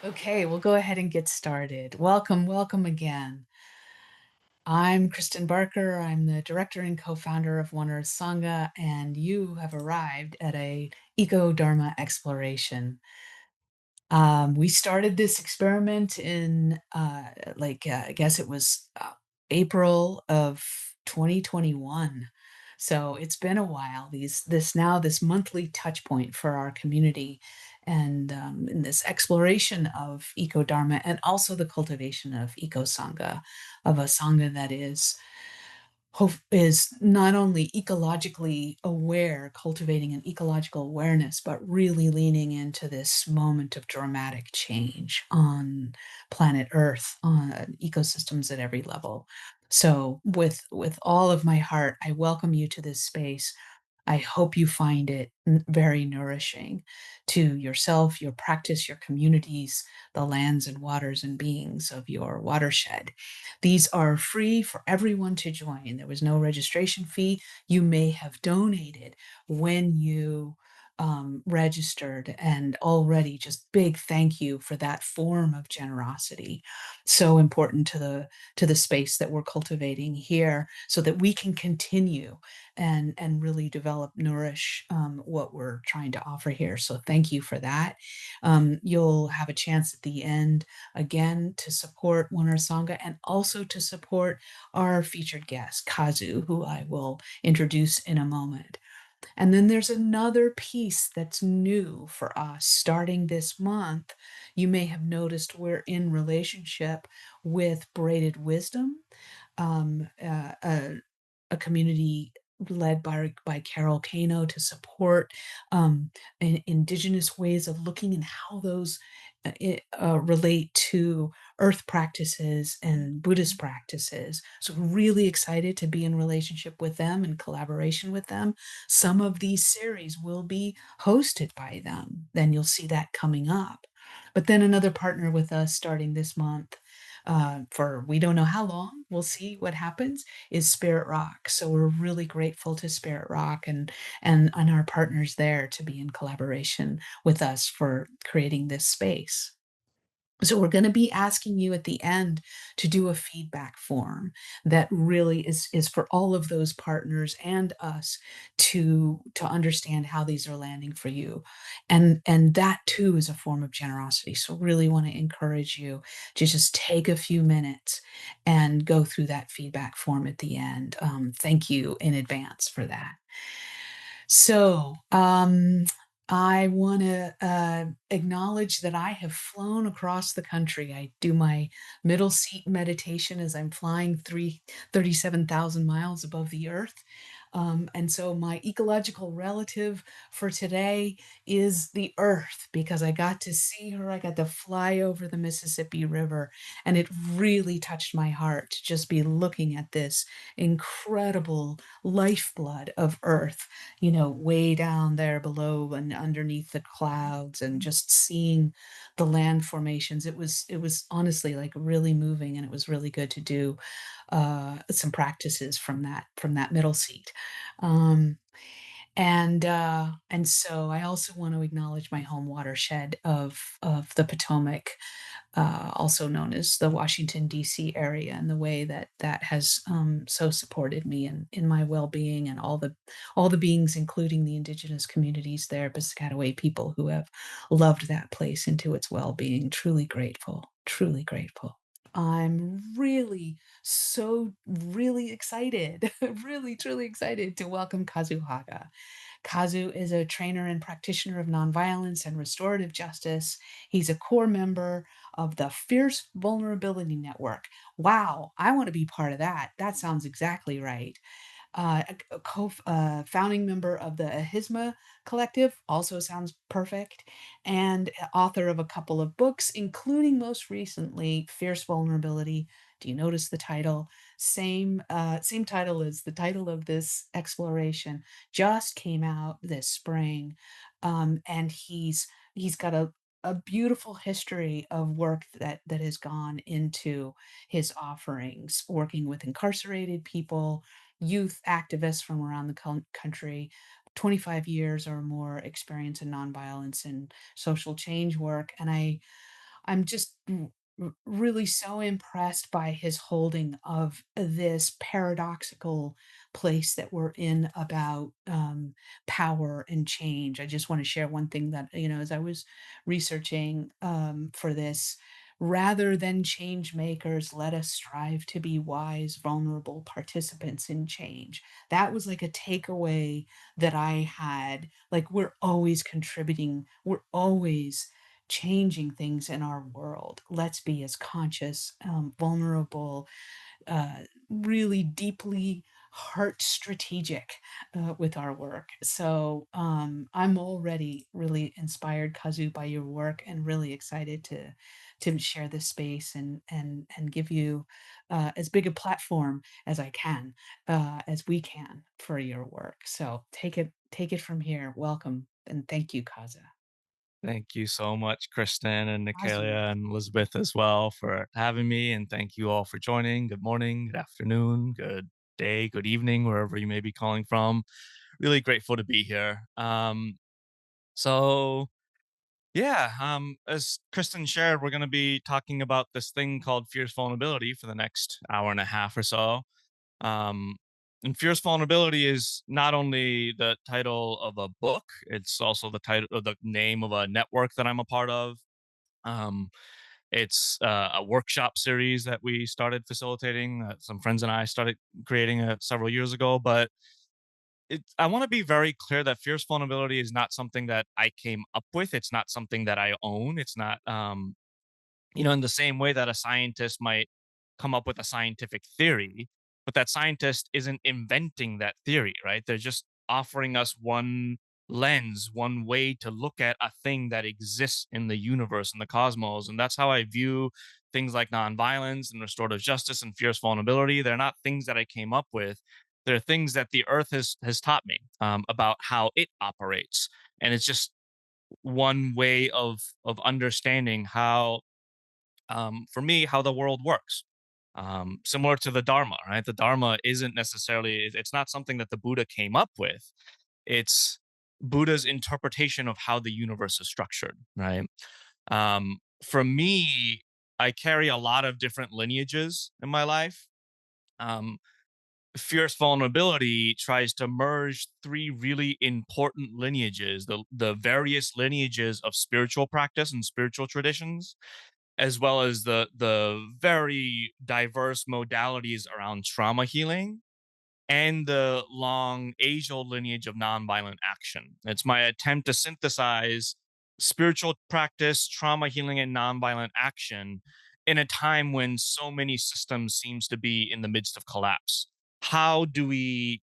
Okay, we'll go ahead and get started. Welcome, welcome again. I'm Kristen Barker. I'm the director and co-founder of One Earth Sangha, and you have arrived at a EcoDharma Exploration. We started this experiment in I guess it was April of 2021. So it's been a while. This monthly touch point for our community, and in this exploration of eco dharma, and also the cultivation of eco sangha, of a sangha that is not only ecologically aware, cultivating an ecological awareness, but really leaning into this moment of dramatic change on planet Earth, on ecosystems at every level. So, with all of my heart, I welcome you to this space. I hope you find it very nourishing to yourself, your practice, your communities, the lands and waters and beings of your watershed. These are free for everyone to join. There was no registration fee. You may have donated when you registered, and already just big thank you for that form of generosity. So important to the space that we're cultivating here, so that we can continue and really develop, nourish what we're trying to offer here. So thank you for that. You'll have a chance at the end again to support One Earth Sangha, and also to support our featured guest, Kazu, who I will introduce in a moment. And then there's another piece that's new for us starting this month. You may have noticed we're in relationship with Braided Wisdom, um, uh, a, a community led by Carol Kano to support indigenous ways of looking and how those relate to earth practices and Buddhist practices. So really excited to be in relationship with them and collaboration with them. Some of these series will be hosted by them. Then you'll see that coming up. But then another partner with us starting this month, for we don't know how long, we'll see what happens, is Spirit Rock. So we're really grateful to Spirit Rock and our partners there to be in collaboration with us for creating this space. So we're going to be asking you at the end to do a feedback form that really is for all of those partners and us to understand how these are landing for you. And that too is a form of generosity. So really want to encourage you to just take a few minutes and go through that feedback form at the end. Thank you in advance for that. So, I want to acknowledge that I have flown across the country. I do my middle seat meditation as I'm flying 37,000 miles above the earth. And so my ecological relative for today is the earth, because I got to see her. I got to fly over the Mississippi River, and it really touched my heart to just be looking at this incredible lifeblood of earth, way down there below and underneath the clouds, and just seeing the land formations. It was honestly like really moving, and it was really good to do some practices from that middle seat. Um, and so I also want to acknowledge my home watershed of the Potomac, also known as the Washington D.C. area, and the way that that has so supported me in my well-being, and all the beings, including the indigenous communities there, Piscataway people who have loved that place into its well-being. Truly grateful, truly grateful. I'm really really excited, really truly excited to welcome Kazu Haga. Kazu is a trainer and practitioner of nonviolence and restorative justice. He's a core member of the Fierce Vulnerability Network. Wow, I want to be part of that. That sounds exactly right. Founding member of the Ahisma Collective, also sounds perfect, and author of a couple of books, including most recently Fierce Vulnerability. Do you notice the title? Same title as the title of this exploration. Just came out this spring, and he's got a beautiful history of work that has gone into his offerings, working with incarcerated people, youth activists from around the country, 25 years or more experience in nonviolence and social change work. And I'm just really so impressed by his holding of this paradoxical place that we're in about power and change. I just want to share one thing that, as I was researching for this, rather than change makers, let us strive to be wise, vulnerable participants in change. That was like a takeaway that I had. Like, we're always contributing, we're always changing things in our world. Let's be as conscious, vulnerable, really deeply heart strategic with our work. So I'm already really inspired, Kazu, by your work, and really excited to share this space and give you as big a platform as I can, as we can for your work. So take it from here. Welcome and thank you, Kazu. Thank you so much, Kristen and Kazu. Nicalia and Elizabeth as well for having me. And thank you all for joining. Good morning, good afternoon, good day, good evening, wherever you may be calling from. Really grateful to be here. So as Kristen shared, we're going to be talking about this thing called fierce vulnerability for the next hour and a half or so. Um, and fierce vulnerability is not only the title of a book; it's also the title, the name of a network that I'm a part of. Um, it's a workshop series that we started facilitating. Some friends and I started creating several years ago. But I want to be very clear that fierce vulnerability is not something that I came up with. It's not something that I own. It's not in the same way that a scientist might come up with a scientific theory, but that scientist isn't inventing that theory, right? They're just offering us one lens, one way to look at a thing that exists in the universe and the cosmos. And that's how I view things like nonviolence and restorative justice and fierce vulnerability. They're not things that I came up with. They're things that the earth has taught me about how it operates. And it's just one way of understanding how for me, how the world works. Similar to the Dharma, right? The Dharma isn't necessarily, it's not something that the Buddha came up with. It's Buddha's interpretation of how the universe is structured, right? For me, I carry a lot of different lineages in my life. Um, Fierce vulnerability tries to merge three really important lineages, the various lineages of spiritual practice and spiritual traditions, as well as the very diverse modalities around trauma healing and the long age-old lineage of nonviolent action. It's my attempt to synthesize spiritual practice, trauma healing, and nonviolent action in a time when so many systems seems to be in the midst of collapse. How do we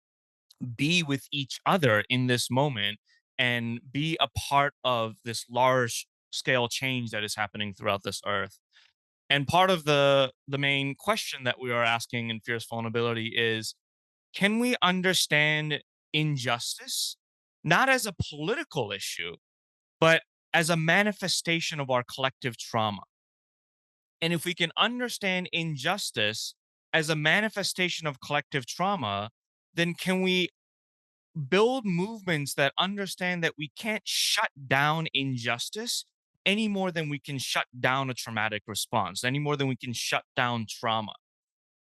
be with each other in this moment and be a part of this large scale change that is happening throughout this earth? And part of the main question that we are asking in fierce vulnerability is, can we understand injustice not as a political issue, but as a manifestation of our collective trauma? And if we can understand injustice as a manifestation of collective trauma, then can we build movements that understand that we can't shut down injustice any more than we can shut down a traumatic response, any more than we can shut down trauma?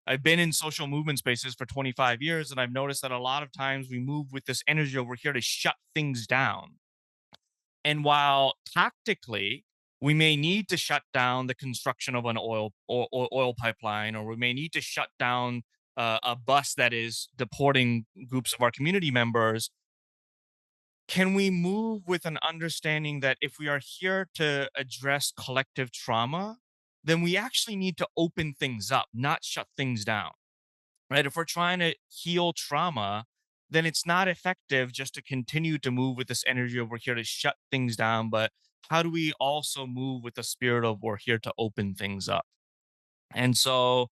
I've been in social movement spaces for 25 years, and I've noticed that a lot of times we move with this energy of we're here to shut things down. And while tactically, we may need to shut down the construction of an oil pipeline, or we may need to shut down a bus that is deporting groups of our community members, can we move with an understanding that if we are here to address collective trauma, then we actually need to open things up, not shut things down, right? If we're trying to heal trauma, then it's not effective just to continue to move with this energy of we're here to shut things down, but how do we also move with the spirit of we're here to open things up? And so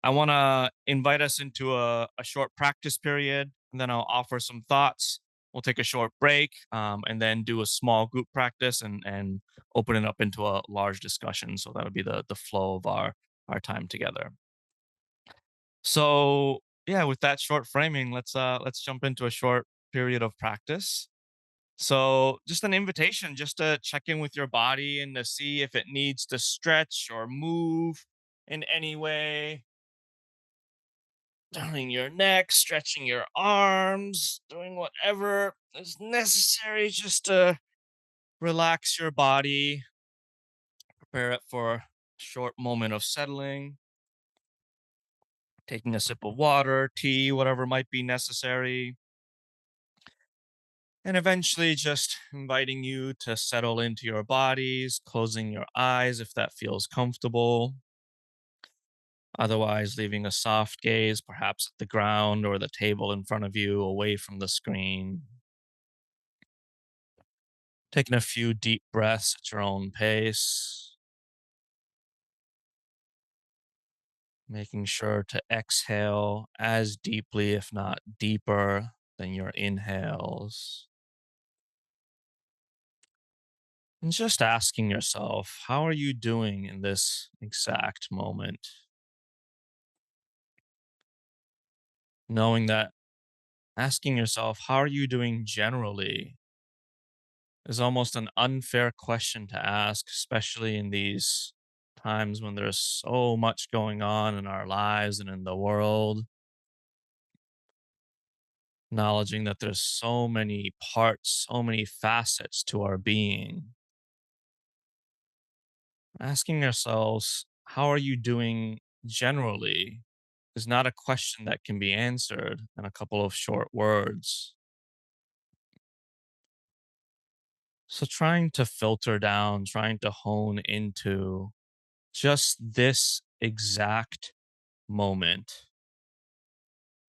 I want to invite us into a short practice period, and then I'll offer some thoughts. We'll take a short break, and then do a small group practice and open it up into a large discussion. So that'll be the flow of our time together. So yeah, with that short framing, let's jump into a short period of practice. So, just an invitation just to check in with your body and to see if it needs to stretch or move in any way. Turning your neck, stretching your arms, doing whatever is necessary just to relax your body, prepare it for a short moment of settling, taking a sip of water, tea, whatever might be necessary, and eventually just inviting you to settle into your bodies, closing your eyes if that feels comfortable. Otherwise, leaving a soft gaze, perhaps at the ground or the table in front of you, away from the screen. Taking a few deep breaths at your own pace, making sure to exhale as deeply, if not deeper, than your inhales. And just asking yourself, how are you doing in this exact moment? Knowing that asking yourself, how are you doing generally, is almost an unfair question to ask, especially in these times when there's so much going on in our lives and in the world. Acknowledging that there's so many parts, so many facets to our being. Asking ourselves, how are you doing generally, is not a question that can be answered in a couple of short words. So, trying to filter down, trying to hone into just this exact moment,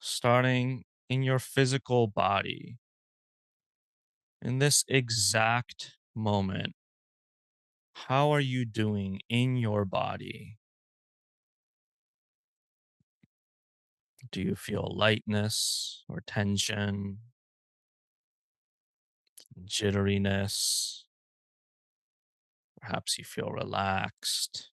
starting in your physical body, in this exact moment. How are you doing in your body? Do you feel lightness or tension, jitteriness? Perhaps you feel relaxed.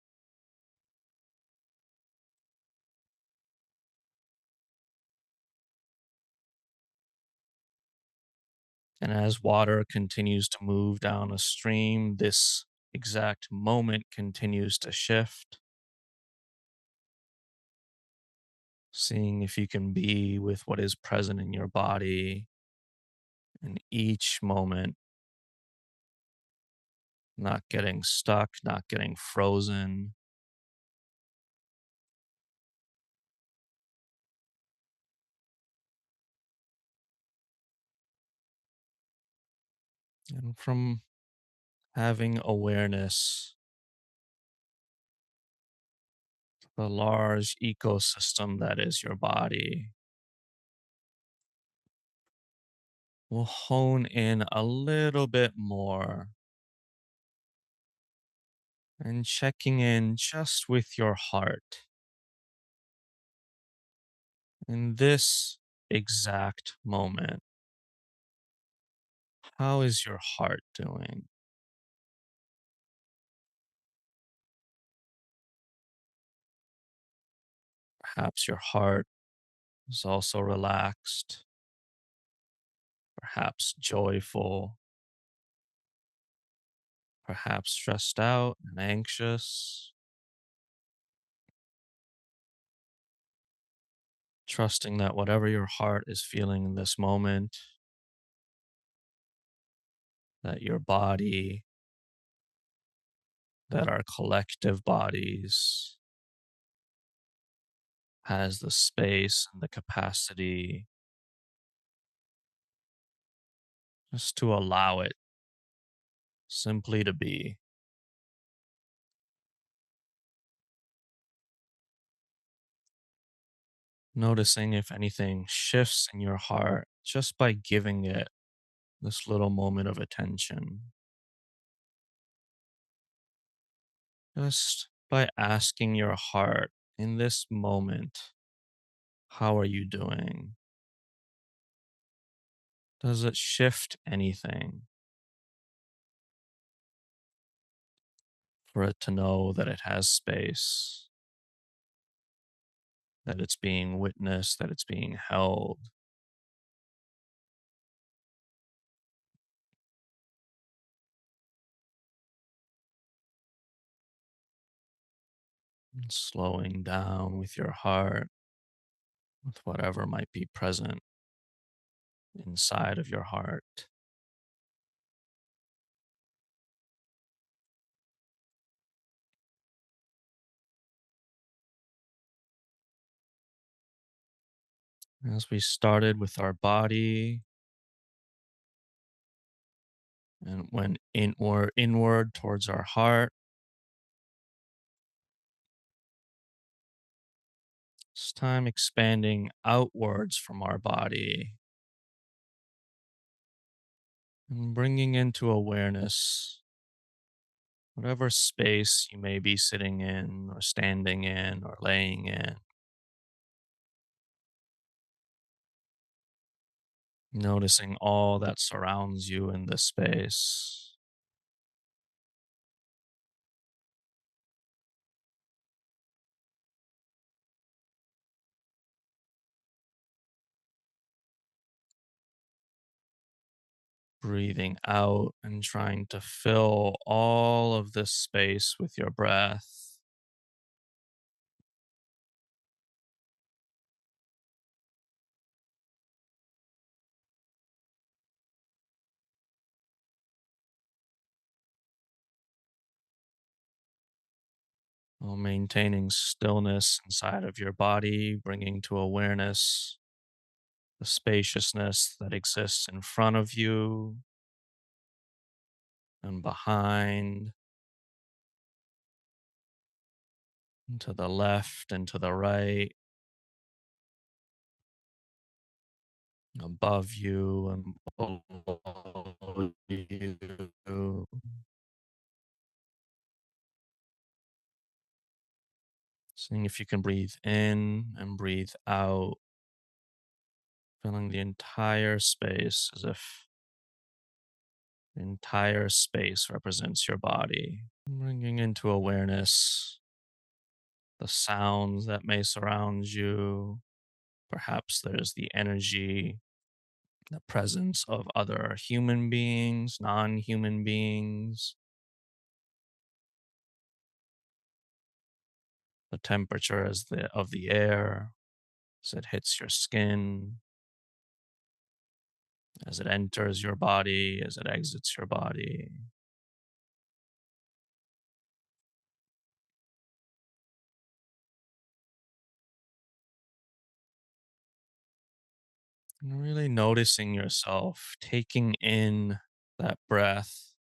And as water continues to move down a stream, this exact moment continues to shift. Seeing if you can be with what is present in your body in each moment, not getting stuck, not getting frozen. And from having awareness, the large ecosystem that is your body, we'll hone in a little bit more and checking in just with your heart in this exact moment. How is your heart doing? Perhaps your heart is also relaxed, perhaps joyful, perhaps stressed out and anxious, trusting that whatever your heart is feeling in this moment, that your body, that our collective bodies has the space and the capacity just to allow it simply to be. Noticing if anything shifts in your heart just by giving it this little moment of attention. Just by asking your heart in this moment, how are you doing? Does it shift anything for it to know that it has space, that it's being witnessed, that it's being held? And slowing down with your heart, with whatever might be present inside of your heart. As we started with our body and went inward towards our heart, it's time expanding outwards from our body and bringing into awareness whatever space you may be sitting in, or standing in, or laying in. Noticing all that surrounds you in this space. Breathing out and trying to fill all of this space with your breath. While maintaining stillness inside of your body, bringing to awareness the spaciousness that exists in front of you and behind, and to the left and to the right, above you and below you. Seeing if you can breathe in and breathe out, filling the entire space as if the entire space represents your body. Bringing into awareness the sounds that may surround you. Perhaps there's the energy, the presence of other human beings, non human beings, the temperature of the air as it hits your skin, as it enters your body, as it exits your body. And really noticing yourself taking in that breath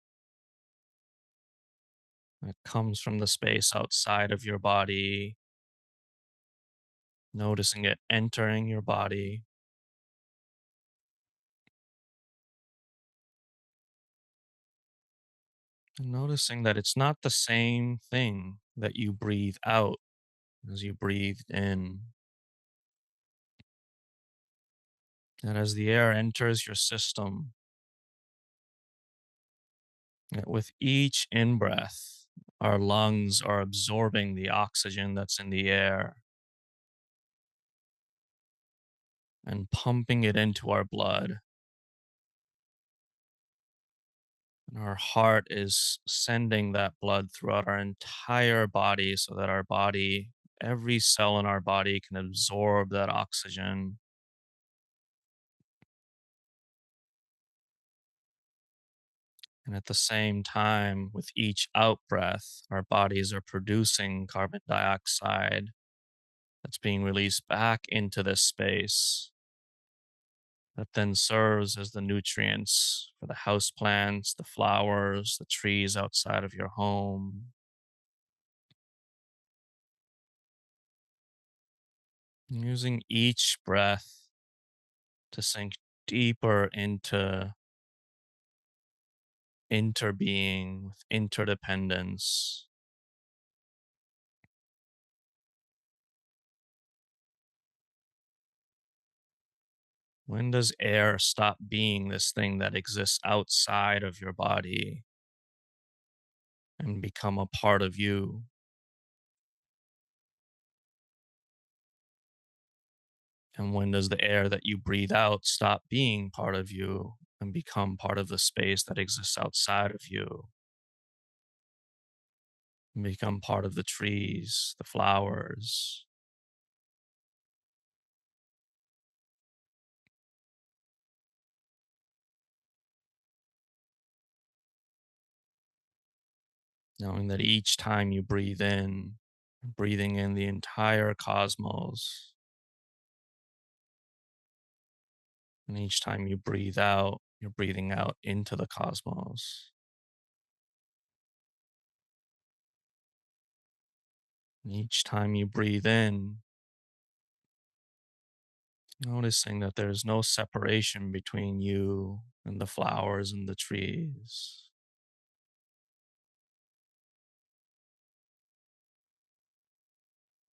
that comes from the space outside of your body, noticing it entering your body, and noticing that it's not the same thing that you breathe out as you breathed in. That as the air enters your system, that with each in breath, our lungs are absorbing the oxygen that's in the air and pumping it into our blood. And our heart is sending that blood throughout our entire body so that our body, every cell in our body, can absorb that oxygen. And at the same time, with each out breath, our bodies are producing carbon dioxide that's being released back into this space that then serves as the nutrients for the house plants, the flowers, the trees outside of your home. Using each breath to sink deeper into interbeing with interdependence. When does air stop being this thing that exists outside of your body and become a part of you? And when does the air that you breathe out stop being part of you and become part of the space that exists outside of you? and become part of the trees, the flowers, knowing that each time you breathe in, breathing in the entire cosmos, and each time you breathe out, you're breathing out into the cosmos. And each time you breathe in, noticing that there's no separation between you and the flowers and the trees.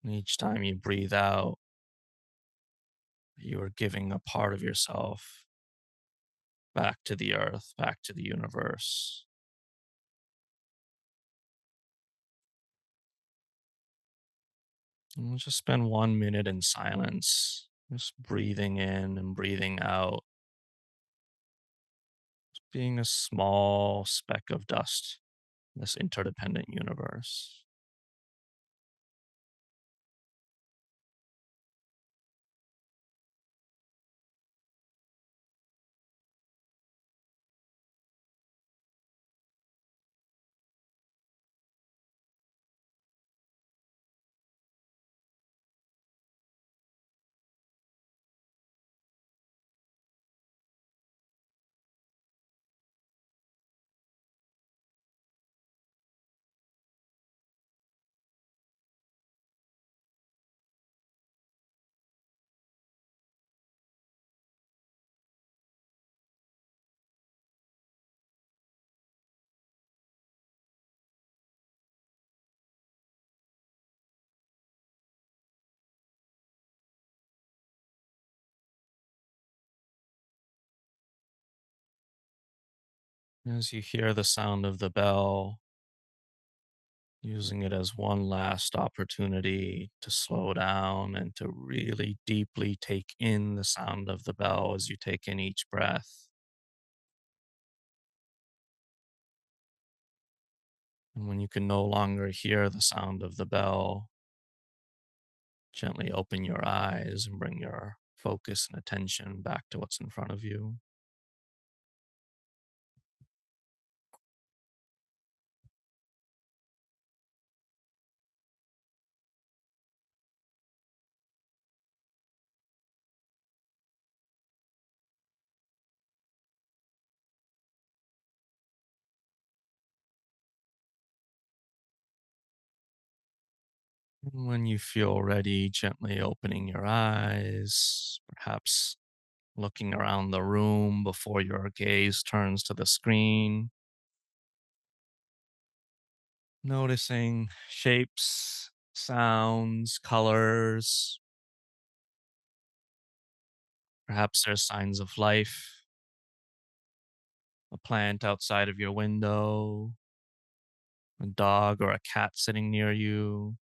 And each time you breathe out, you are giving a part of yourself back to the earth, back to the universe. And we'll just spend 1 minute in silence, just breathing in and breathing out, being a small speck of dust in this interdependent universe. As you hear the sound of the bell, using it as one last opportunity to slow down and to really deeply take in the sound of the bell as you take in each breath. And when you can no longer hear the sound of the bell, gently open your eyes and bring your focus and attention back to what's in front of you. And when you feel ready, gently opening your eyes, perhaps looking around the room before your gaze turns to the screen, noticing shapes, sounds, colors. Perhaps there's signs of life, a plant outside of your window, a dog or a cat sitting near you.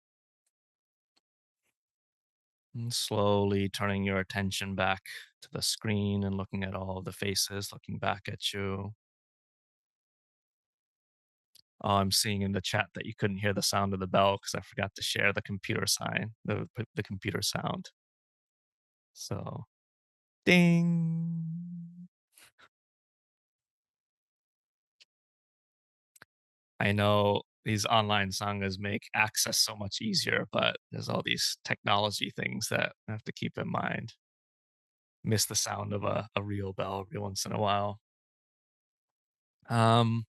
And slowly turning your attention back to the screen and looking at all of the faces looking back at you. Oh, I'm seeing in the chat that you couldn't hear the sound of the bell because I forgot to share the computer sign, the computer sound. So, ding. I know these online sanghas make access so much easier, but there's all these technology things that I have to keep in mind. Miss the sound of a real bell every once in a while. Um,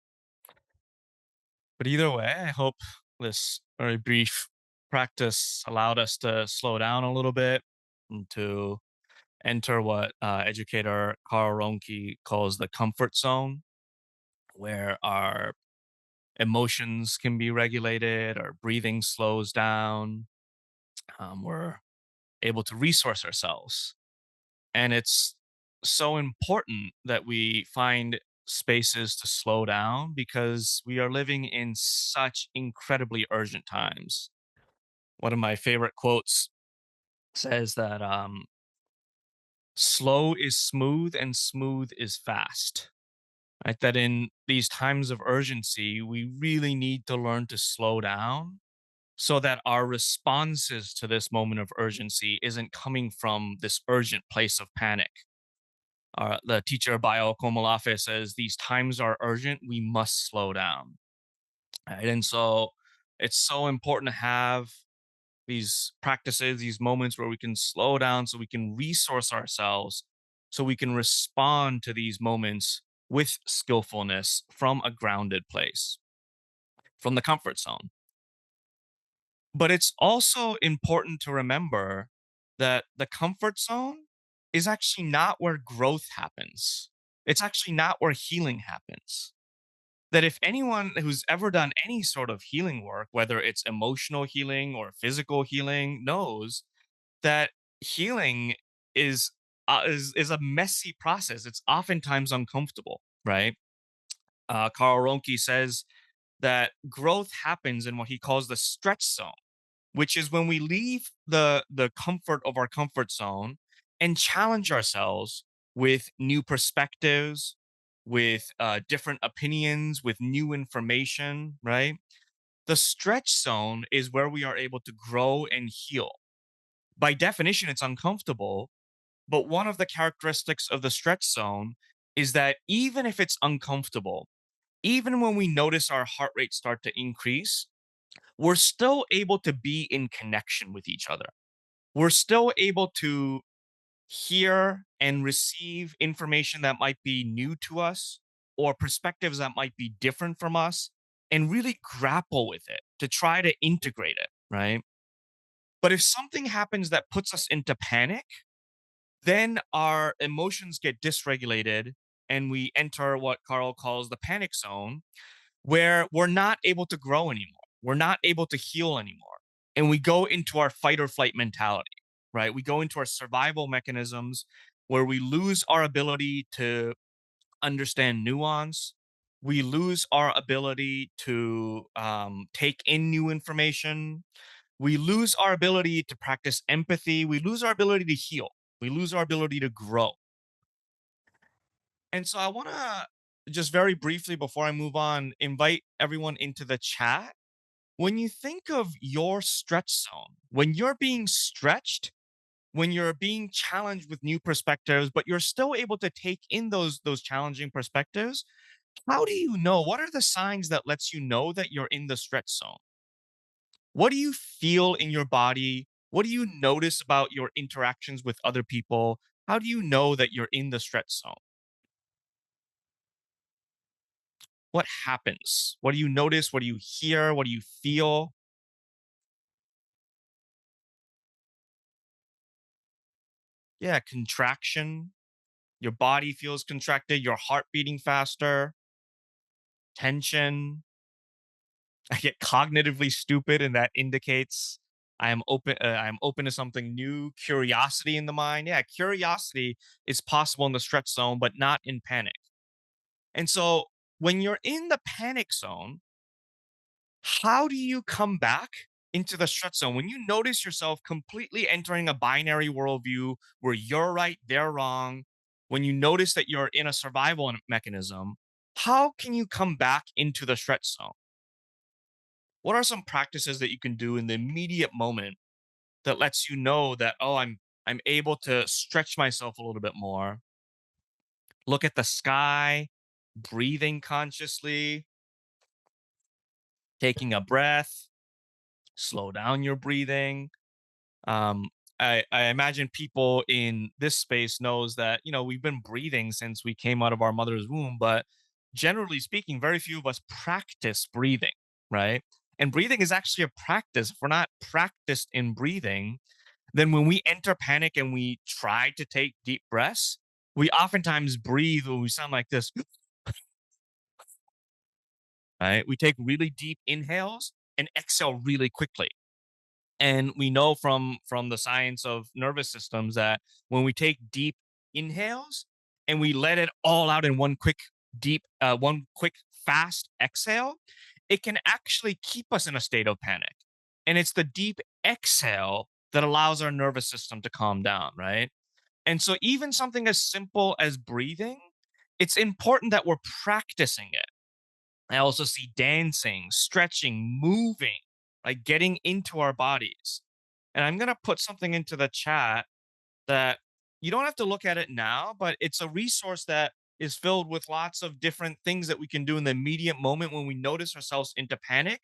but either way, I hope this very brief practice allowed us to slow down a little bit and to enter what educator Carl Ronke calls the comfort zone, where our emotions can be regulated, our breathing slows down, we're able to resource ourselves. And it's so important that we find spaces to slow down because we are living in such incredibly urgent times. One of my favorite quotes says that slow is smooth and smooth is fast. right? That in these times of urgency, we really need to learn to slow down so that our responses to this moment of urgency isn't coming from this urgent place of panic. The teacher Bayo Komolafe says these times are urgent. We must slow down. Right? And so it's so important to have these practices, these moments where we can slow down so we can resource ourselves, so we can respond to these moments with skillfulness from a grounded place, from the comfort zone. But it's also important to remember that the comfort zone is actually not where growth happens. It's actually not where healing happens. That if anyone who's ever done any sort of healing work, whether it's emotional healing or physical healing, knows that healing is a messy process. It's oftentimes uncomfortable, right? Carl Ronke says that growth happens in what he calls the stretch zone, which is when we leave the comfort of our comfort zone and challenge ourselves with new perspectives, with different opinions, with new information, right? The stretch zone is where we are able to grow and heal. By definition, it's uncomfortable, but one of the characteristics of the stretch zone is that even if it's uncomfortable, even when we notice our heart rate start to increase, we're still able to be in connection with each other. We're still able to hear and receive information that might be new to us or perspectives that might be different from us and really grapple with it to try to integrate it, right? But if something happens that puts us into panic, then our emotions get dysregulated and we enter what Carl calls the panic zone, where we're not able to grow anymore. We're not able to heal anymore. And we go into our fight or flight mentality, right? We go into our survival mechanisms where we lose our ability to understand nuance. We lose our ability to take in new information. We lose our ability to practice empathy. We lose our ability to heal. We lose our ability to grow. And so I want to just very briefly before I move on, invite everyone into the chat. When you think of your stretch zone, when you're being stretched, when you're being challenged with new perspectives, but you're still able to take in those challenging perspectives, how do you know? What are the signs that lets you know that you're in the stretch zone? What do you feel in your body? What do you notice about your interactions with other people? How do you know that you're in the stretch zone? What happens? What do you notice? What do you hear? What do you feel? Yeah, contraction. Your body feels contracted, your heart beating faster, tension. I get cognitively stupid, and that indicates I'm open to something new. Curiosity in the mind. Yeah, curiosity is possible in the stretch zone, but not in panic. And so when you're in the panic zone, how do you come back into the stretch zone when you notice yourself completely entering a binary worldview where you're right, they're wrong? When you notice that you're in a survival mechanism, how can you come back into the stretch zone? What are some practices that you can do in the immediate moment that lets you know that, oh, I'm able to stretch myself a little bit more, look at the sky, breathing consciously, taking a breath, slow down your breathing. um I imagine people in this space knows that, we've been breathing since we came out of our mother's womb, but generally speaking, very few of us practice breathing, right? And breathing is actually a practice. If we're not practiced in breathing, then when we enter panic and we try to take deep breaths, we oftentimes breathe when we sound like this, right? We take really deep inhales and exhale really quickly. And we know from the science of nervous systems that when we take deep inhales and we let it all out in one quick fast exhale, it can actually keep us in a state of panic. And it's the deep exhale that allows our nervous system to calm down, right? And so even something as simple as breathing it's important that we're practicing it. I also see dancing, stretching, moving, like getting into our bodies. And I'm going to put something into the chat that you don't have to look at it now, but it's a resource that is filled with lots of different things that we can do in the immediate moment when we notice ourselves into panic,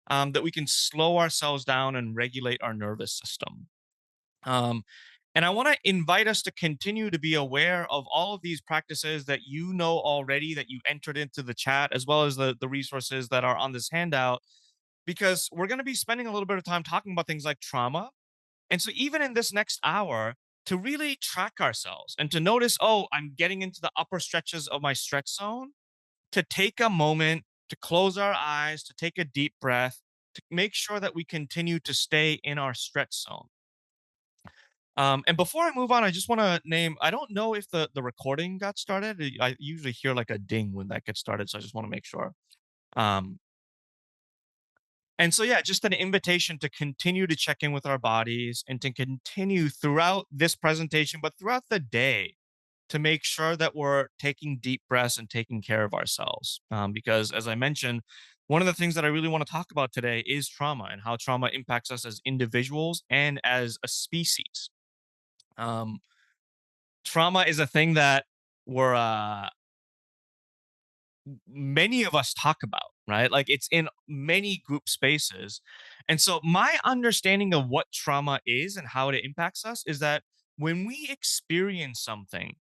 that we can slow ourselves down and regulate our nervous system. Um, and I want to invite us to continue to be aware of all of these practices that you know already, that you entered into the chat, as well as the resources that are on this handout, because we're going to be spending a little bit of time talking about things like trauma. And so, even in this next hour, to really track ourselves and to notice, oh, I'm getting into the upper stretches of my stretch zone, to take a moment to close our eyes, to take a deep breath, to make sure that we continue to stay in our stretch zone. And before I move on, I just want to name, I don't know if the recording got started. I usually hear like a ding when that gets started. So I just want to make sure. Um, and so, yeah, just an invitation to continue to check in with our bodies and to continue throughout this presentation, but throughout the day, to make sure that we're taking deep breaths and taking care of ourselves. Because, as I mentioned, one of the things that I really want to talk about today is trauma and how trauma impacts us as individuals and as a species. Um, Trauma is a thing that we're many of us talk about, right? Like it's in many group spaces. And so my understanding of what trauma is and how it impacts us is that when we experience something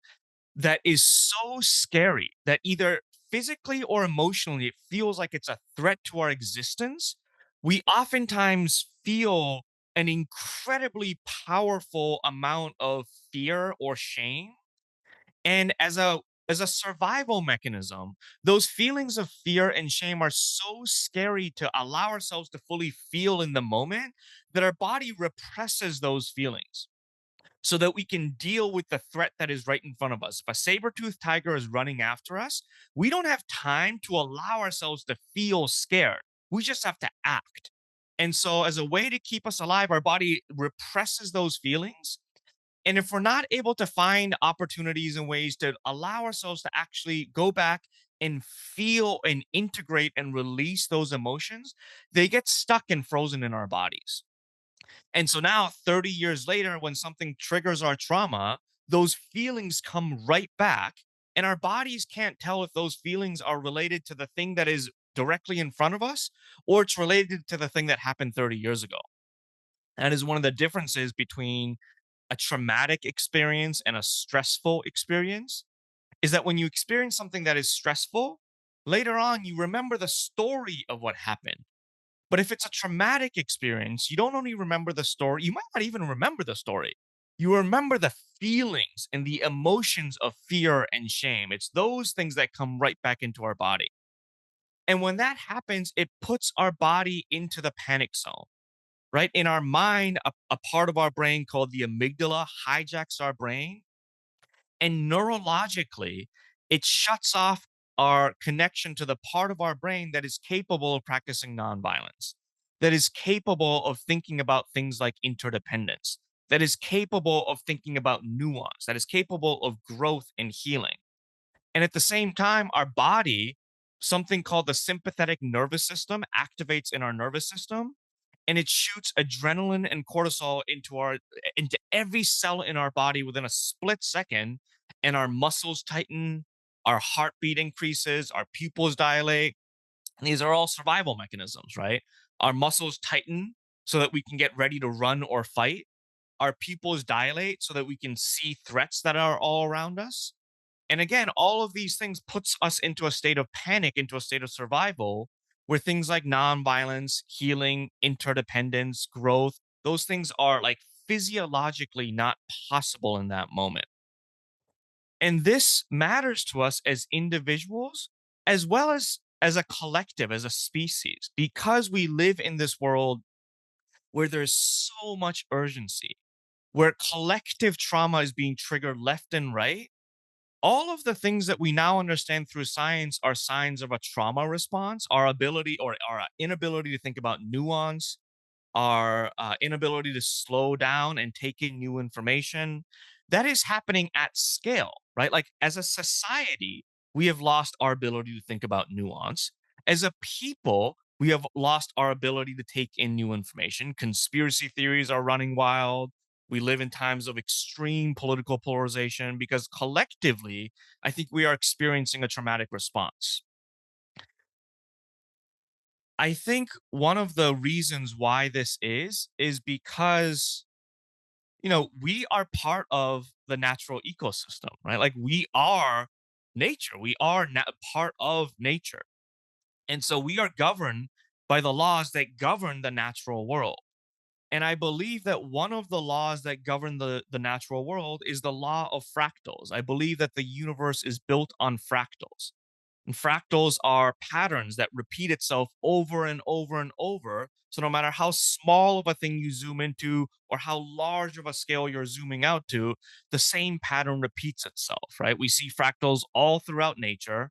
that is so scary that either physically or emotionally it feels like it's a threat to our existence, we oftentimes feel an incredibly powerful amount of fear or shame, and as a survival mechanism, those feelings of fear and shame are so scary to allow ourselves to fully feel in the moment that our body represses those feelings so that we can deal with the threat that is right in front of us. If a saber-toothed tiger is running after us, we don't have time to allow ourselves to feel scared. We just have to act. And so, as a way to keep us alive, our body represses those feelings, and if we're not able to find opportunities and ways to allow ourselves to actually go back and feel and integrate and release those emotions, they get stuck and frozen in our bodies. And so now, 30 years later, when something triggers our trauma, those feelings come right back. And our bodies can't tell if those feelings are related to the thing that is directly in front of us or it's related to the thing that happened 30 years ago. That is one of the differences between a traumatic experience and a stressful experience, is that when you experience something that is stressful, later on you remember the story of what happened. But if it's a traumatic experience, you don't only remember the story, you might not even remember the story. You remember the feelings and the emotions of fear and shame. It's those things that come right back into our body. And when that happens, it puts our body into the panic zone, right? In our mind, a part of our brain called the amygdala hijacks our brain. And neurologically, it shuts off our connection to the part of our brain that is capable of practicing nonviolence, that is capable of thinking about things like interdependence, that is capable of thinking about nuance, that is capable of growth and healing. And at the same time, our body, something called the sympathetic nervous system, activates in our nervous system, and it shoots adrenaline and cortisol into every cell in our body within a split second, and our muscles tighten, our heartbeat increases, our pupils dilate. And these are all survival mechanisms, right? Our muscles tighten so that we can get ready to run or fight. Our pupils dilate so that we can see threats that are all around us. And again, all of these things puts us into a state of panic, into a state of survival, where things like nonviolence, healing, interdependence, growth, those things are like physiologically not possible in that moment. And this matters to us as individuals as well as a collective, as a species, because we live in this world where there's so much urgency, where collective trauma is being triggered left and right. All of the things that we now understand through science are signs of a trauma response, our ability or our inability to think about nuance, our inability to slow down and take in new information. That is happening at scale, right? Like as a society, we have lost our ability to think about nuance. As a people, we have lost our ability to take in new information. Conspiracy theories are running wild. We live in times of extreme political polarization because collectively, I think we are experiencing a traumatic response. I think one of the reasons why this is because, we are part of the natural ecosystem, right? Like we are nature, we are part of nature. And so we are governed by the laws that govern the natural world. And I believe that one of the laws that govern the natural world is the law of fractals. I believe that the universe is built on fractals. And fractals are patterns that repeat itself over and over and over. So no matter how small of a thing you zoom into or how large of a scale you're zooming out to, the same pattern repeats itself, right? We see fractals all throughout nature,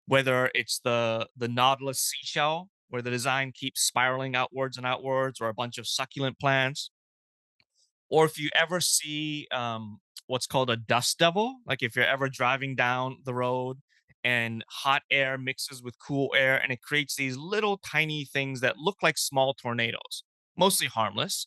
whether it's the nautilus seashell, where the design keeps spiraling outwards and outwards, or a bunch of succulent plants, or if you ever see what's called a dust devil, like if you're ever driving down the road and hot air mixes with cool air and it creates these little tiny things that look like small tornadoes, mostly harmless.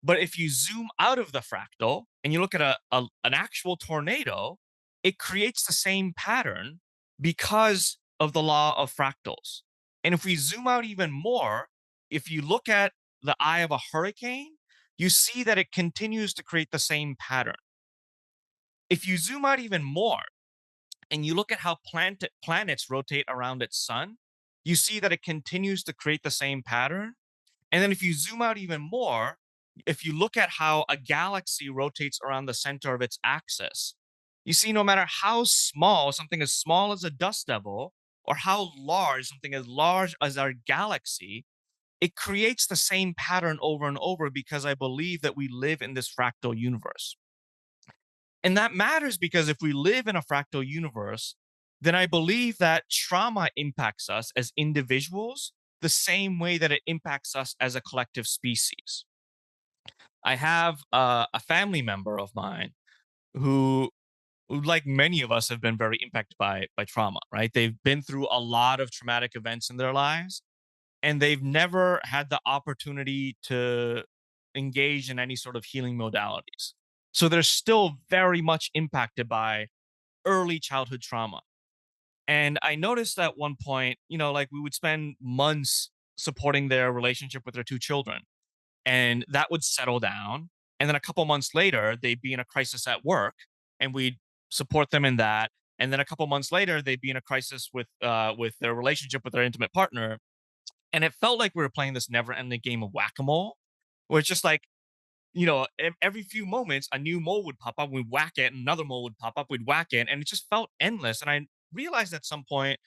But if you zoom out of the fractal and you look at an actual tornado, it creates the same pattern because of the law of fractals. And if we zoom out even more, if you look at the eye of a hurricane, you see that it continues to create the same pattern. If you zoom out even more and you look at how planets rotate around its sun, you see that it continues to create the same pattern. And then if you zoom out even more, if you look at how a galaxy rotates around the center of its axis, you see no matter how small, something as small as a dust devil, or how large, something as large as our galaxy, it creates the same pattern over and over because I believe that we live in this fractal universe. And that matters because if we live in a fractal universe, then I believe that trauma impacts us as individuals the same way that it impacts us as a collective species. I have a family member of mine who, like many of us, have been very impacted by trauma. Right? They've been through a lot of traumatic events in their lives, and they've never had the opportunity to engage in any sort of healing modalities. So they're still very much impacted by early childhood trauma. And I noticed at one point, like we would spend months supporting their relationship with their two children, and that would settle down. And then a couple months later, they'd be in a crisis at work, and we'd support them in that. And then a couple months later, they'd be in a crisis with their relationship with their intimate partner, and it felt like we were playing this never-ending game of whack-a-mole, where it's just like, every few moments a new mole would pop up, we'd whack it, and another mole would pop up, we'd whack it, and it just felt endless. And I realized at some point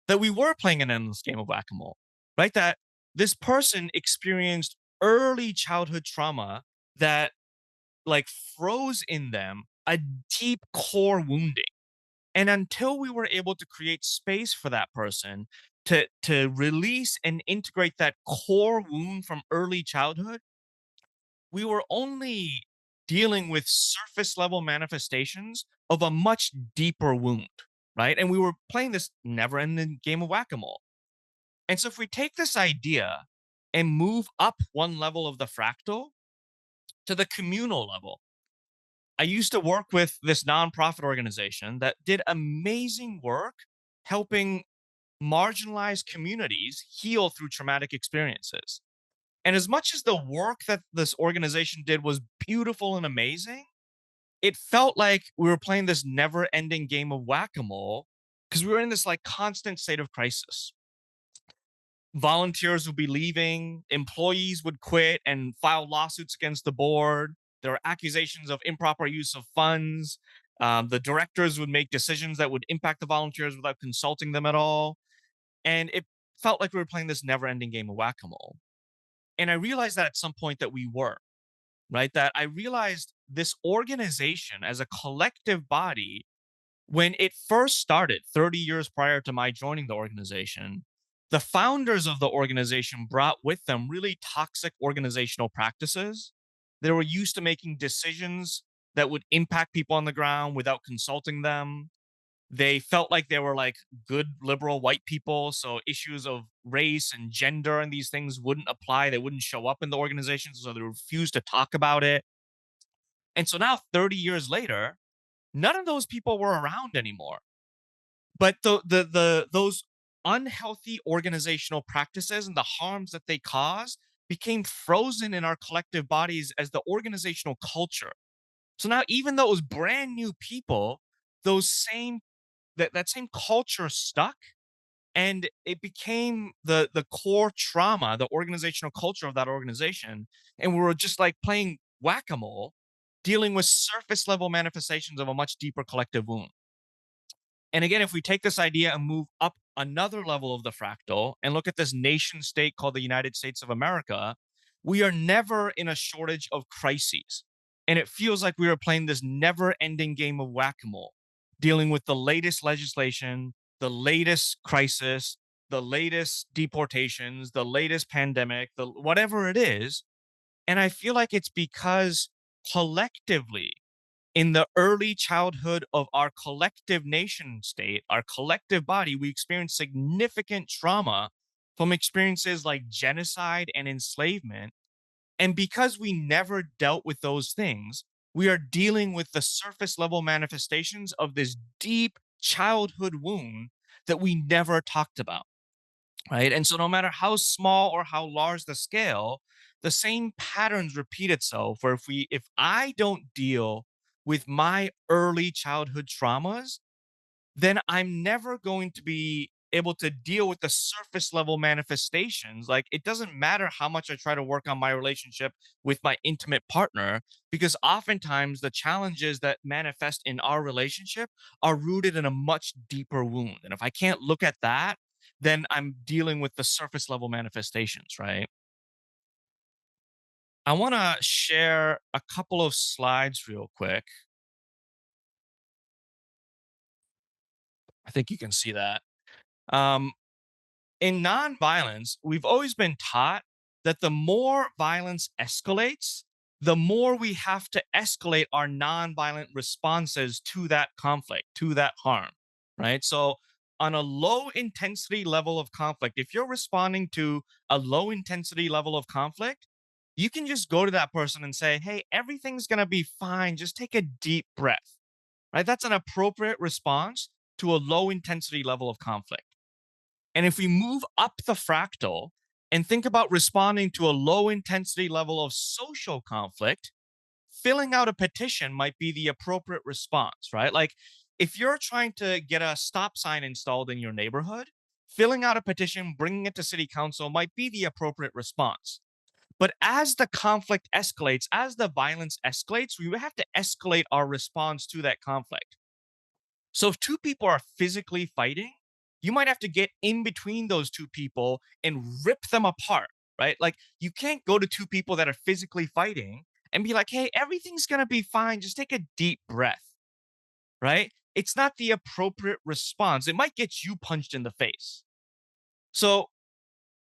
that we were playing an endless game of whack-a-mole, right? That this person experienced early childhood trauma that like froze in them a deep core wounding. And until we were able to create space for that person to release and integrate that core wound from early childhood, we were only dealing with surface level manifestations of a much deeper wound, right? And we were playing this never ending game of whack a mole. And so, if we take this idea and move up one level of the fractal to the communal level, I used to work with this nonprofit organization that did amazing work helping marginalized communities heal through traumatic experiences. And as much as the work that this organization did was beautiful and amazing, it felt like we were playing this never ending game of whack a mole because we were in this like constant state of crisis. Volunteers would be leaving, employees would quit and file lawsuits against the board. There were accusations of improper use of funds. The directors would make decisions that would impact the volunteers without consulting them at all. And it felt like we were playing this never ending game of whack a mole. And I realized that at some point that we were, right? That I realized this organization as a collective body, when it first started 30 years prior to my joining the organization, the founders of the organization brought with them really toxic organizational practices. They were used to making decisions that would impact people on the ground without consulting them. They felt like they were like good liberal white people. So issues of race and gender and these things wouldn't apply. They wouldn't show up in the organization. So they refused to talk about it. And so now, 30 years later, none of those people were around anymore. But those unhealthy organizational practices and the harms that they cause became frozen in our collective bodies as the organizational culture. So now, even though it was brand new people, those same that same culture stuck, and it became the core trauma, the organizational culture of that organization. And we were just like playing whack-a-mole, dealing with surface level manifestations of a much deeper collective wound. And again, if we take this idea and move up another level of the fractal and look at this nation state called the United States of America, we are never in a shortage of crises. And it feels like we are playing this never ending game of whack a mole, dealing with the latest legislation, the latest crisis, the latest deportations, the latest pandemic, the whatever it is. And I feel like it's because collectively, in the early childhood of our collective nation state, our collective body, we experience significant trauma from experiences like genocide and enslavement. And because we never dealt with those things, we are dealing with the surface level manifestations of this deep childhood wound that we never talked about. Right. And so, no matter how small or how large the scale, the same patterns repeat itself. Where if I don't deal with my early childhood traumas, then I'm never going to be able to deal with the surface level manifestations. Like, it doesn't matter how much I try to work on my relationship with my intimate partner, because oftentimes the challenges that manifest in our relationship are rooted in a much deeper wound. And if I can't look at that, then I'm dealing with the surface level manifestations, right? I want to share a couple of slides real quick. I think you can see that. Um, in nonviolence, we've always been taught that the more violence escalates, the more we have to escalate our nonviolent responses to that conflict, to that harm, right? So, on a low intensity level of conflict, if you're responding to a low intensity level of conflict, you can just go to that person and say, hey, everything's going to be fine. Just take a deep breath, right? That's an appropriate response to a low intensity level of conflict. And if we move up the fractal and think about responding to a low intensity level of social conflict, filling out a petition might be the appropriate response, right? Like, if you're trying to get a stop sign installed in your neighborhood, filling out a petition, bringing it to city council might be the appropriate response. But as the conflict escalates, as the violence escalates, we have to escalate our response to that conflict. So if two people are physically fighting, you might have to get in between those two people and rip them apart, right? Like, you can't go to two people that are physically fighting and be like, hey, everything's going to be fine. Just take a deep breath, right? It's not the appropriate response. It might get you punched in the face. So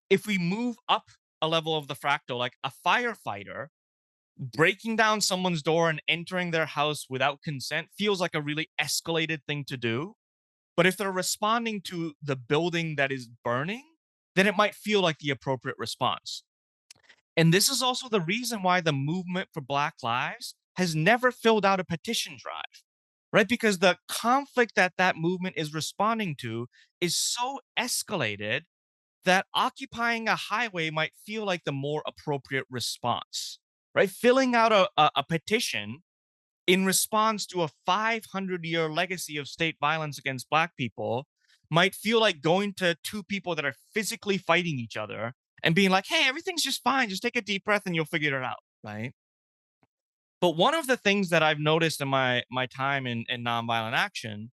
if we move up a level of the fractal, like a firefighter breaking down someone's door and entering their house without consent feels like a really escalated thing to do. But if they're responding to the building that is burning, then it might feel like the appropriate response. And this is also the reason why the movement for Black Lives has never filled out a petition drive, right? Because the conflict that that movement is responding to is so escalated that occupying a highway might feel like the more appropriate response, right? Filling out a petition in response to a 500-year legacy of state violence against Black people might feel like going to two people that are physically fighting each other and being like, hey, everything's just fine. Just take a deep breath and you'll figure it out. Right. But one of the things that I've noticed in my time in nonviolent action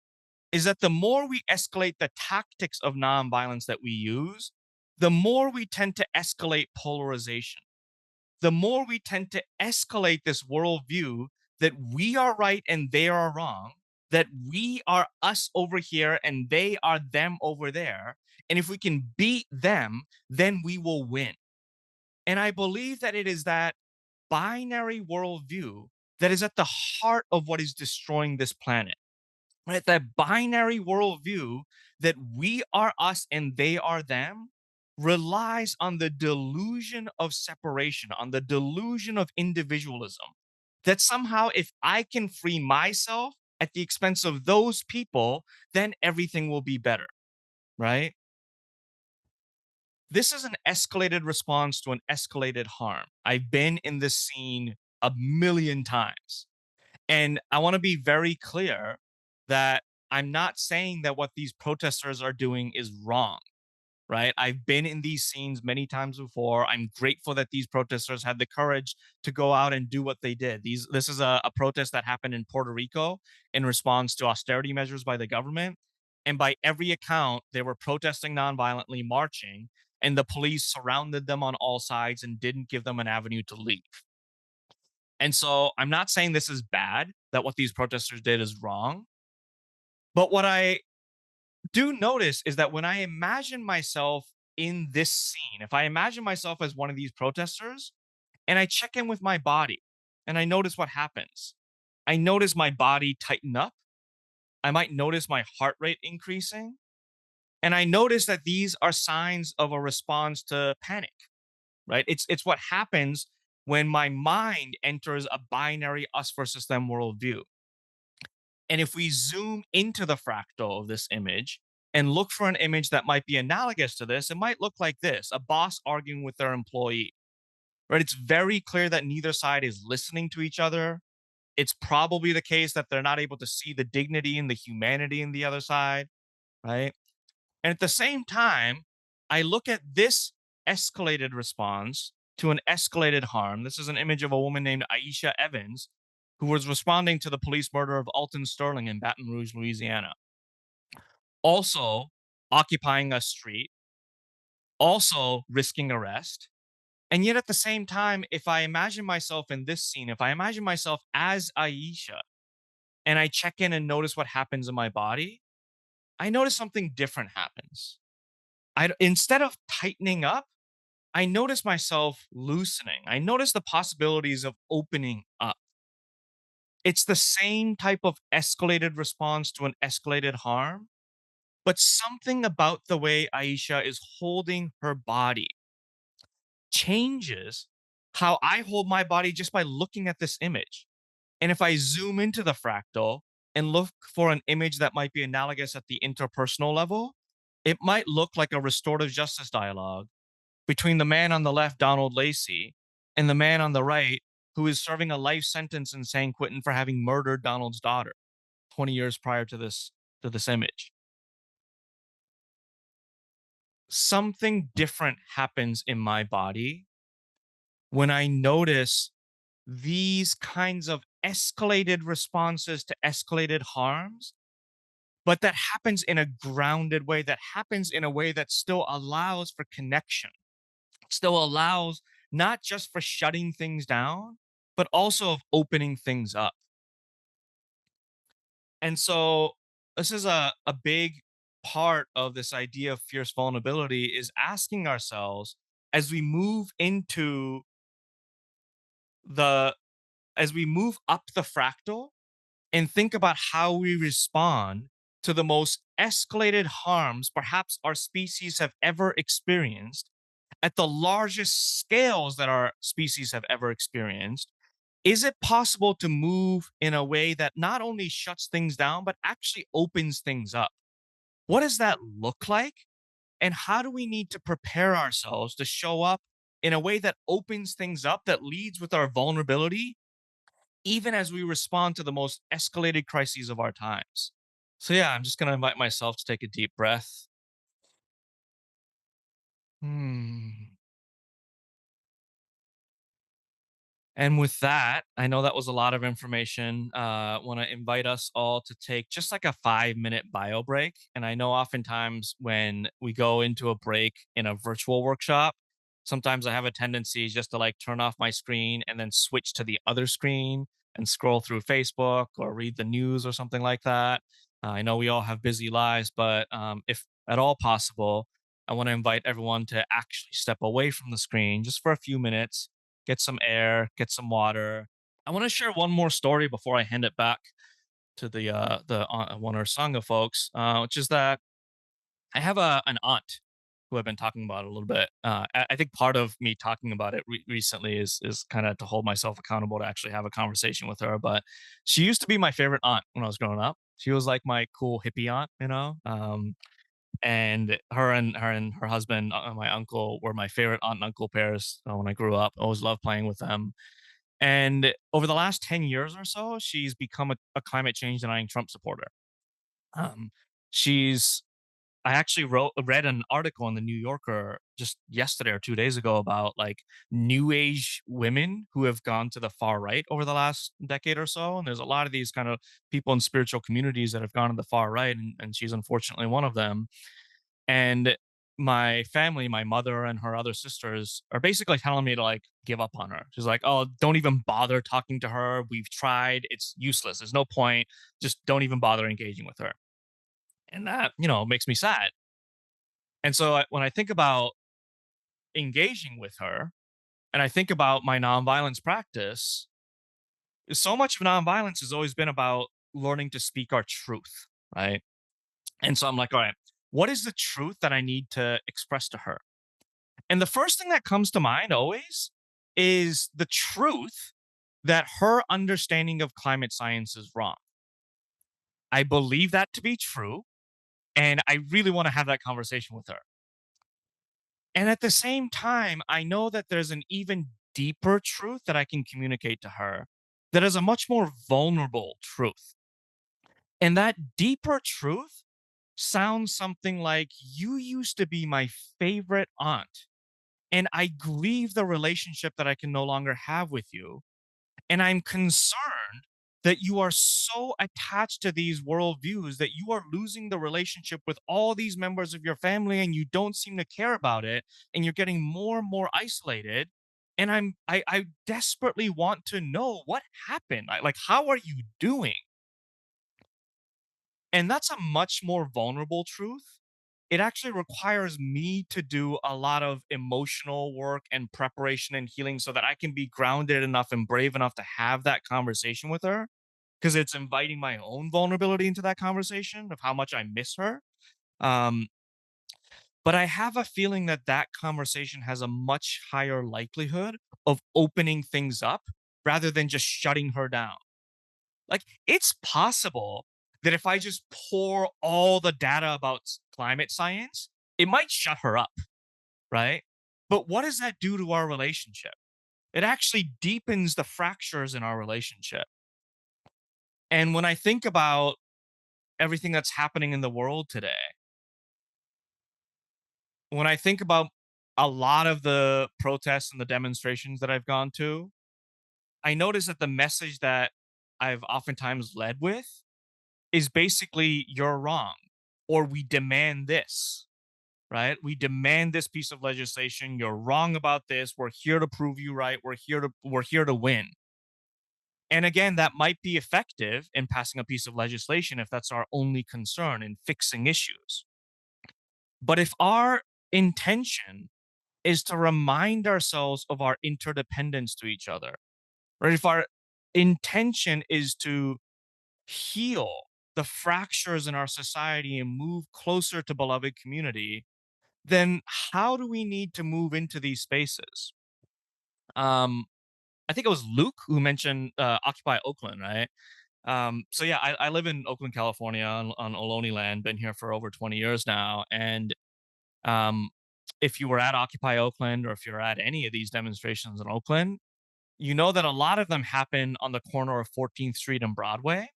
is that the more we escalate the tactics of nonviolence that we use, the more we tend to escalate polarization, the more we tend to escalate this worldview that we are right and they are wrong, that we are us over here and they are them over there. And if we can beat them, then we will win. And I believe that it is that binary worldview that is at the heart of what is destroying this planet. right? That binary worldview that we are us and they are them relies on the delusion of separation, on the delusion of individualism. That somehow, if I can free myself at the expense of those people, then everything will be better, right? This is an escalated response to an escalated harm. I've been in this scene a million times. And I want to be very clear that I'm not saying that what these protesters are doing is wrong, right? I've been in these scenes many times before. I'm grateful that these protesters had the courage to go out and do what they did. This is a protest that happened in Puerto Rico in response to austerity measures by the government. And by every account, they were protesting nonviolently, marching, and the police surrounded them on all sides and didn't give them an avenue to leave. And so I'm not saying this is bad, that what these protesters did is wrong. But what I do notice is that when I imagine myself in this scene, if I imagine myself as one of these protesters and I check in with my body and I notice what happens, I notice my body tighten up. I might notice my heart rate increasing. And I notice that these are signs of a response to panic, right? It's what happens when my mind enters a binary us versus them worldview. And if we zoom into the fractal of this image and look for an image that might be analogous to this, it might look like this: a boss arguing with their employee, right? It's very clear that neither side is listening to each other. It's probably the case that they're not able to see the dignity and the humanity in the other side, right? And at the same time, I look at this escalated response to an escalated harm. This is an image of a woman named Aisha Evans, who was responding to the police murder of Alton Sterling in Baton Rouge, Louisiana. Also occupying a street, also risking arrest. And yet at the same time, if I imagine myself in this scene, if I imagine myself as Aisha and I check in and notice what happens in my body, I notice something different happens. Instead of tightening up, I notice myself loosening. I notice the possibilities of opening up. It's the same type of escalated response to an escalated harm, but something about the way Aisha is holding her body changes how I hold my body just by looking at this image. And if I zoom into the fractal and look for an image that might be analogous at the interpersonal level, it might look like a restorative justice dialogue between the man on the left, Donald Lacey, and the man on the right, who is serving a life sentence in San Quentin for having murdered Donald's daughter 20 years prior to this image. Something different happens in my body when I notice these kinds of escalated responses to escalated harms, but that happens in a grounded way, that happens in a way that still allows for connection, still allows not just for shutting things down, but also of opening things up. And so this is a big part of this idea of fierce vulnerability is asking ourselves as we move into the as we move up the fractal and think about how we respond to the most escalated harms perhaps our species have ever experienced at the largest scales that our species have ever experienced. Is it possible to move in a way that not only shuts things down, but actually opens things up? What does that look like? And how do we need to prepare ourselves to show up in a way that opens things up, that leads with our vulnerability, even as we respond to the most escalated crises of our times? So, yeah, I'm just going to invite myself to take a deep breath. Hmm. And with that, I know that was a lot of information. Want to invite us all to take just like a 5 minute bio break. And I know oftentimes when we go into a break in a virtual workshop, sometimes I have a tendency just to like turn off my screen and then switch to the other screen and scroll through Facebook or read the news or something like that. I know we all have busy lives, but if at all possible, I want to invite everyone to actually step away from the screen just for a few minutes, get some air, get some water. I want to share one more story before I hand it back. to the one of our Sangha folks, which is that I have an aunt who I've been talking about a little bit. I think part of me talking about it recently is kind of to hold myself accountable to actually have a conversation with her. But she used to be my favorite aunt when I was growing up. She was like my cool hippie aunt, you know. And her husband, my uncle, were my favorite aunt and uncle pairs when I grew up. I always loved playing with them. And over the last 10 years or so, she's become a climate change denying Trump supporter. Um, she's I actually read an article in the New Yorker just yesterday or 2 days ago about, like, new age women who have gone to the far right over the last decade or so, and there's a lot of these kind of people in spiritual communities that have gone to the far right, and she's unfortunately one of them, and my family, my mother and her other sisters are basically telling me to, like, give up on her. She's like, "Oh, don't even bother talking to her. We've tried. It's useless. There's no point. Just don't even bother engaging with her." And that, makes me sad. And so when I think about engaging with her and I think about my nonviolence practice, so much of nonviolence has always been about learning to speak our truth, right? And so I'm like, all right, what is the truth that I need to express to her? And the first thing that comes to mind always is the truth that her understanding of climate science is wrong. I believe that to be true. And I really want to have that conversation with her. And at the same time, I know that there's an even deeper truth that I can communicate to her that is a much more vulnerable truth. And that deeper truth sounds something like, "You used to be my favorite aunt, and I grieve the relationship that I can no longer have with you. And I'm concerned that you are so attached to these worldviews that you are losing the relationship with all these members of your family and you don't seem to care about it. And you're getting more and more isolated. And I desperately want to know what happened. Like, how are you doing?" And that's a much more vulnerable truth. It actually requires me to do a lot of emotional work and preparation and healing so that I can be grounded enough and brave enough to have that conversation with her because it's inviting my own vulnerability into that conversation of how much I miss her. Um, but I have a feeling that that conversation has a much higher likelihood of opening things up rather than just shutting her down. Like, it's possible that if I just pour all the data about climate science, it might shut her up, right? But what does that do to our relationship? It actually deepens the fractures in our relationship. And when I think about everything that's happening in the world today, when I think about a lot of the protests and the demonstrations that I've gone to, I notice that the message that I've oftentimes led with is basically, "You're wrong," or "We demand this," right? "We demand this piece of legislation. You're wrong about this. We're here to prove you right. We're here to win." And again, that might be effective in passing a piece of legislation if that's our only concern in fixing issues. But if our intention is to remind ourselves of our interdependence to each other, right? If our intention is to heal the fractures in our society and move closer to beloved community, then how do we need to move into these spaces? Um, I think it was Luke who mentioned Occupy Oakland, right? So yeah, I live in Oakland, California, on Ohlone land. Been here for over 20 years now, and um, if you were at Occupy Oakland or if you're at any of these demonstrations in Oakland, you know that a lot of them happen on the corner of 14th Street and Broadway.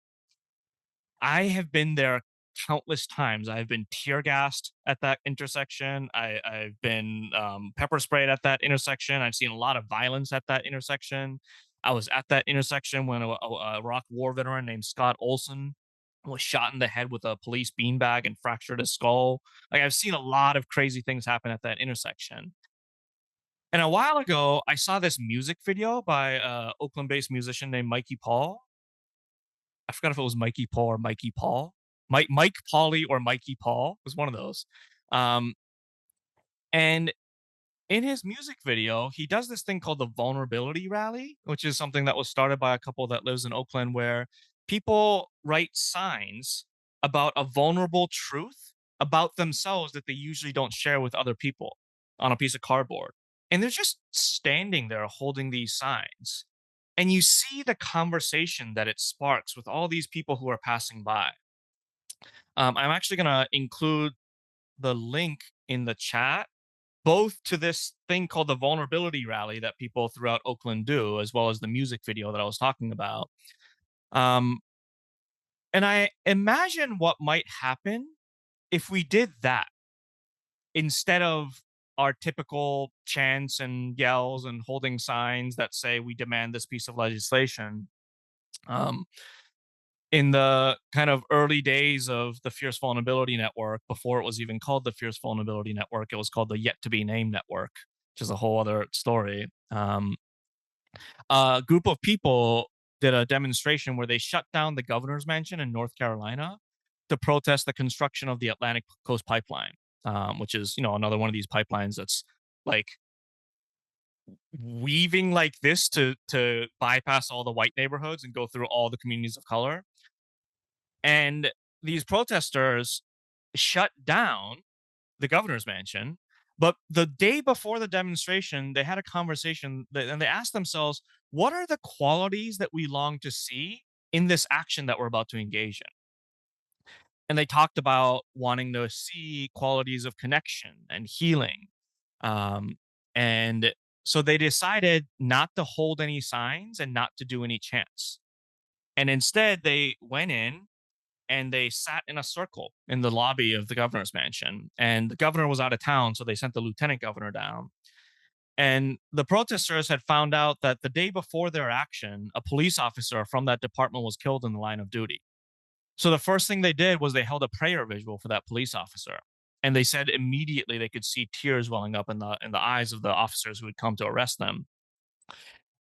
I have been there countless times. I've been tear gassed at that intersection. I've been pepper sprayed at that intersection. I've seen a lot of violence at that intersection. I was at that intersection when a Iraq War veteran named Scott Olson was shot in the head with a police beanbag and fractured his skull. Like, I've seen a lot of crazy things happen at that intersection. And a while ago, I saw this music video by a Oakland-based musician named Mikey Paul. I forgot if it was Mikey Paul or Mikey Paul. Mike Pauley or Mikey Paul. It was one of those. Um, and in his music video, he does this thing called the vulnerability rally, which is something that was started by a couple that lives in Oakland where people write signs about a vulnerable truth about themselves that they usually don't share with other people on a piece of cardboard. And they're just standing there holding these signs. And you see the conversation that it sparks with all these people who are passing by. I'm actually going to include the link in the chat, both to this thing called the vulnerability rally that people throughout Oakland do, as well as the music video that I was talking about. Um, and I imagine what might happen if we did that instead of our typical chants and yells and holding signs that say we demand this piece of legislation. Um, in the kind of early days of the Fierce Vulnerability Network, before it was even called the Fierce Vulnerability Network, it was called the Yet to Be Named Network, which is a whole other story. A group of people did a demonstration where they shut down the governor's mansion in North Carolina to protest the construction of the Atlantic Coast Pipeline, which is, another one of these pipelines that's like weaving like this to bypass all the white neighborhoods and go through all the communities of color. And these protesters shut down the governor's mansion. But the day before the demonstration, they had a conversation and they asked themselves, what are the qualities that we long to see in this action that we're about to engage in? And they talked about wanting to see qualities of connection and healing. Um, and so they decided not to hold any signs and not to do any chants. And instead, they went in and they sat in a circle in the lobby of the governor's mansion. And the governor was out of town, so they sent the lieutenant governor down. And the protesters had found out that the day before their action, a police officer from that department was killed in the line of duty. So the first thing they did was they held a prayer vigil for that police officer. And they said immediately they could see tears welling up in the eyes of the officers who had come to arrest them.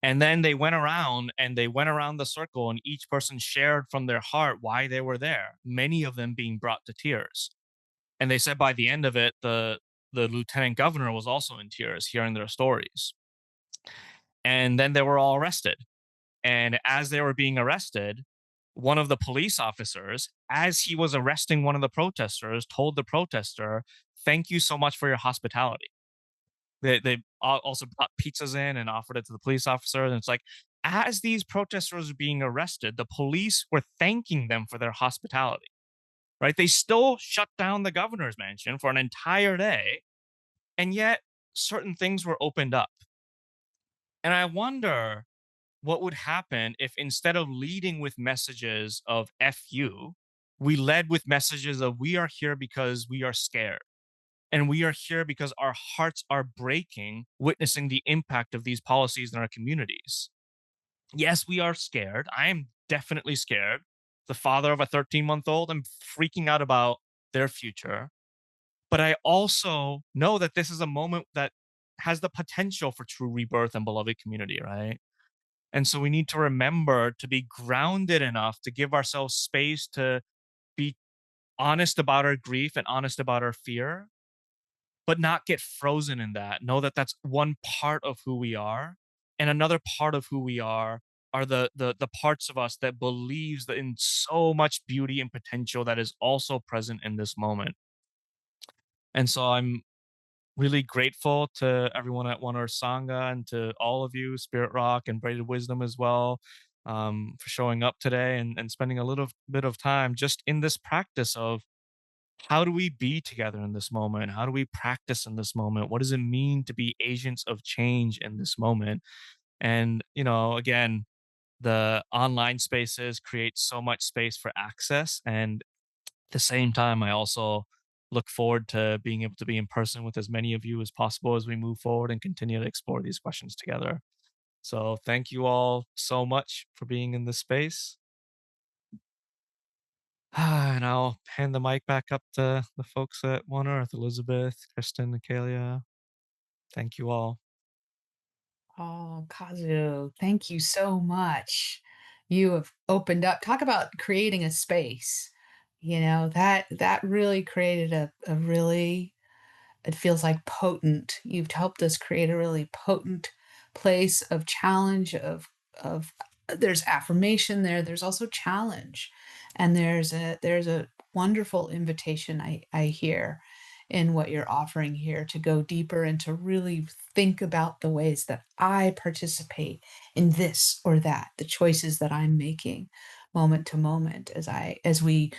And then they went around the circle and each person shared from their heart why they were there, many of them being brought to tears. And they said by the end of it, the lieutenant governor was also in tears hearing their stories. And then they were all arrested. And as they were being arrested, one of the police officers, as he was arresting one of the protesters, told the protester, "Thank you so much for your hospitality." They also brought pizzas in and offered it to the police officer. And it's like, as these protesters were being arrested, the police were thanking them for their hospitality, right? They still shut down the governor's mansion for an entire day. And yet, certain things were opened up. And I wonder what would happen if instead of leading with messages of F you, we led with messages of we are here because we are scared. And we are here because our hearts are breaking, witnessing the impact of these policies in our communities. Yes, we are scared. I am definitely scared. The father of a 13-month-old, I'm freaking out about their future. But I also know that this is a moment that has the potential for true rebirth and beloved community, right? And so we need to remember to be grounded enough to give ourselves space to be honest about our grief and honest about our fear, but not get frozen in that. Know that that's one part of who we are, and another part of who we are the parts of us that believes that in so much beauty and potential that is also present in this moment. And so I'm really grateful to everyone at One Earth Sangha and to all of you, Spirit Rock and Braided Wisdom as well, for showing up today and spending a little bit of time just in this practice of how do we be together in this moment? How do we practice in this moment? What does it mean to be agents of change in this moment? And, again, the online spaces create so much space for access. And at the same time, I also look forward to being able to be in person with as many of you as possible as we move forward and continue to explore these questions together. So, thank you all so much for being in this space. And I'll hand the mic back up to the folks at One Earth, Elizabeth, Kristen, Akalia. Thank you all. Oh, Kazu, thank you so much. You have opened up. Talk about creating a space. That really created a really, it feels like potent. You've helped us create a really potent place of challenge, of there's affirmation there, there's also challenge, and there's a wonderful invitation I hear in what you're offering here to go deeper and to really think about the ways that I participate in this or that, the choices that I'm making moment to moment as we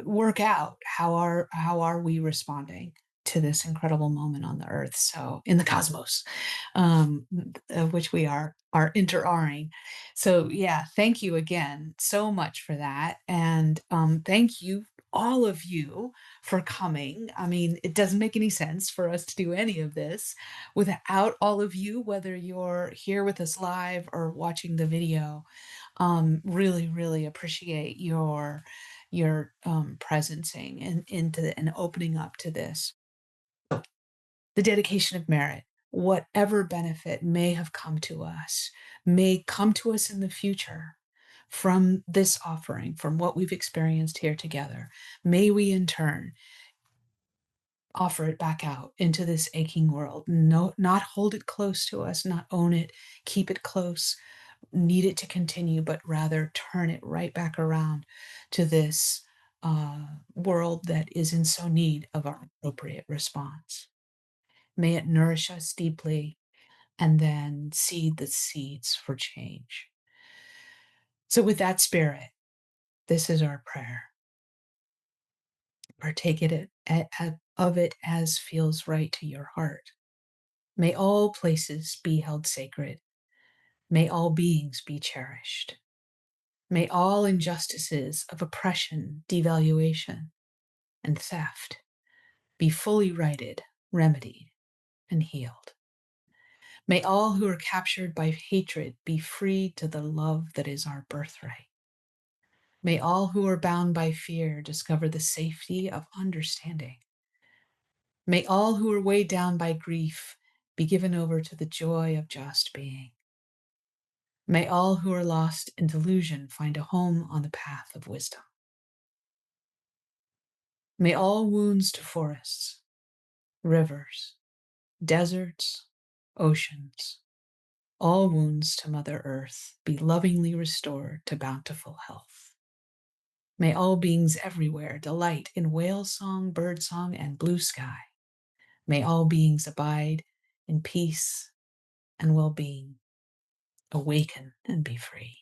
work out how are we responding to this incredible moment on the earth, so in the cosmos, of which we are inter-aring. So yeah, thank you again so much for that, and thank you, all of you, for coming. I mean, it doesn't make any sense for us to do any of this without all of you, whether you're here with us live or watching the video. Really, really appreciate your presencing and into and opening up to this. The dedication of merit, whatever benefit may have come to us, may come to us in the future from this offering, from what we've experienced here together. May we in turn offer it back out into this aching world. No, not hold it close to us, not own it, keep it close, need it to continue, but rather turn it right back around to this world that is in so need of our appropriate response. May it nourish us deeply and then seed the seeds for change. So, with that spirit, this is our prayer. Partake of it as feels right to your heart. May all places be held sacred. May all beings be cherished. May all injustices of oppression, devaluation, and theft be fully righted, remedied, and healed. May all who are captured by hatred be freed to the love that is our birthright. May all who are bound by fear discover the safety of understanding. May all who are weighed down by grief be given over to the joy of just being. May all who are lost in delusion find a home on the path of wisdom. May all wounds to forests, rivers, deserts, oceans, all wounds to Mother Earth be lovingly restored to bountiful health. May all beings everywhere delight in whale song, bird song, and blue sky. May all beings abide in peace and well being, awaken and be free.